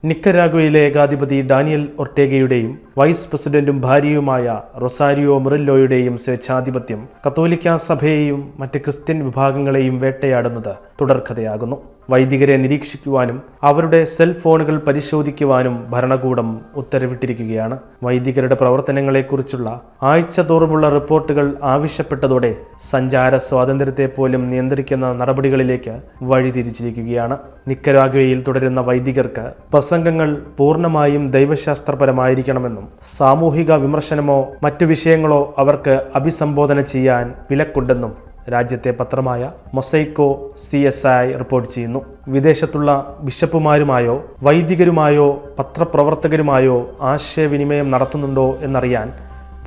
നിക്കരാഗ്വയിലെ ഏകാധിപതി Daniel ഒർട്ടേഗയുടെയും vice പ്രസിഡന്റും ഭാര്യയുമായ Rosario മുറില്ലോയുടെയും സ്വേച്ഛാധിപത്യം കത്തോലിക്കാ സഭയെയും മറ്റ് ക്രിസ്ത്യൻ വിഭാഗങ്ങളെയും വേട്ടയാടുന്നത് തുടർക്കഥയാകുന്നു. വൈദികരെ നിരീക്ഷിക്കുവാനും അവരുടെ സെൽ ഫോണുകൾ പരിശോധിക്കുവാനും ഭരണകൂടം ഉത്തരവിട്ടിരിക്കുകയാണ്. വൈദികരുടെ പ്രവർത്തനങ്ങളെക്കുറിച്ചുള്ള ആഴ്ചതോറുമുള്ള റിപ്പോർട്ടുകൾ ആവശ്യപ്പെട്ടതോടെ സഞ്ചാര സ്വാതന്ത്ര്യത്തെ പോലും നിയന്ത്രിക്കുന്ന നടപടികളിലേക്ക് വഴിതിരിച്ചിരിക്കുകയാണ്. നിക്കരാഗ്വയിൽ തുടരുന്ന വൈദികർക്ക് പ്രസംഗങ്ങൾ പൂർണ്ണമായും ദൈവശാസ്ത്രപരമായിരിക്കണമെന്നും സാമൂഹിക വിമർശനമോ മറ്റു വിഷയങ്ങളോ അവർക്ക് അഭിസംബോധന ചെയ്യാൻ വിലക്കുണ്ടെന്നും രാജ്യത്തെ പത്രമായ മൊസൈക്കോ CSI റിപ്പോർട്ട് ചെയ്യുന്നു. വിദേശത്തുള്ള ബിഷപ്പുമാരുമായോ വൈദികരുമായോ പത്രപ്രവർത്തകരുമായോ ആശയവിനിമയം നടത്തുന്നുണ്ടോ എന്നറിയാൻ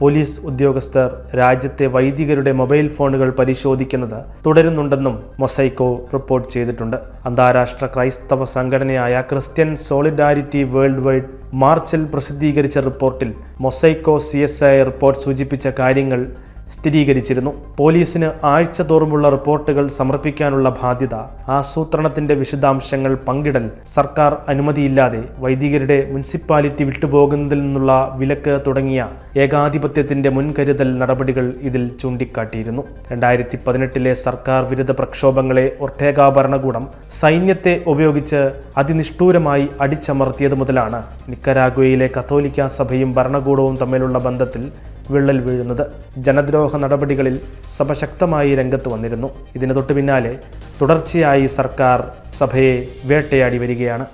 പോലീസ് ഉദ്യോഗസ്ഥർ രാജ്യത്തെ വൈദികരുടെ മൊബൈൽ ഫോണുകൾ പരിശോധിക്കുന്നത് തുടരുന്നുണ്ടെന്നും മൊസൈക്കോ റിപ്പോർട്ട് ചെയ്തിട്ടുണ്ട്. അന്താരാഷ്ട്ര ക്രൈസ്തവ സംഘടനയായ ക്രിസ്ത്യൻ സോളിഡാരിറ്റി വേൾഡ് വൈഡ് മാർച്ചിൽ പ്രസിദ്ധീകരിച്ച റിപ്പോർട്ടിൽ മൊസൈക്കോ CSI റിപ്പോർട്ട് സൂചിപ്പിച്ച കാര്യങ്ങൾ സ്ഥിരീകരിച്ചിരുന്നു. പോലീസിന് ആഴ്ചതോറുമുള്ള റിപ്പോർട്ടുകൾ സമർപ്പിക്കാനുള്ള ബാധ്യത, ആസൂത്രണത്തിന്റെ വിശദാംശങ്ങൾ പങ്കിടൽ, സർക്കാർ അനുമതിയില്ലാതെ വൈദികരുടെ മുനിസിപ്പാലിറ്റി വിട്ടുപോകുന്നതിൽ നിന്നുള്ള വിലക്ക് തുടങ്ങിയ ഏകാധിപത്യത്തിന്റെ മുൻകരുതൽ നടപടികൾ ഇതിൽ ചൂണ്ടിക്കാട്ടിയിരുന്നു. 2018 സർക്കാർ വിരുദ്ധ പ്രക്ഷോഭങ്ങളെ ഒർട്ടേഗ ഭരണകൂടം സൈന്യത്തെ ഉപയോഗിച്ച് അതിനിഷ്ഠൂരമായി അടിച്ചമർത്തിയത് മുതലാണ് നിക്കരാഗ്വയിലെ കത്തോലിക്കാ സഭയും ഭരണകൂടവും തമ്മിലുള്ള ബന്ധത്തിൽ വിള്ളൽ വീഴുന്നത്. ജനദ്രോഹ നടപടികളിൽ സഭ ശക്തമായി രംഗത്ത് വന്നിരുന്നു. ഇതിന് തൊട്ടു പിന്നാലെ തുടർച്ചയായി സർക്കാർ സഭയെ വേട്ടയാടി വരികയാണ്.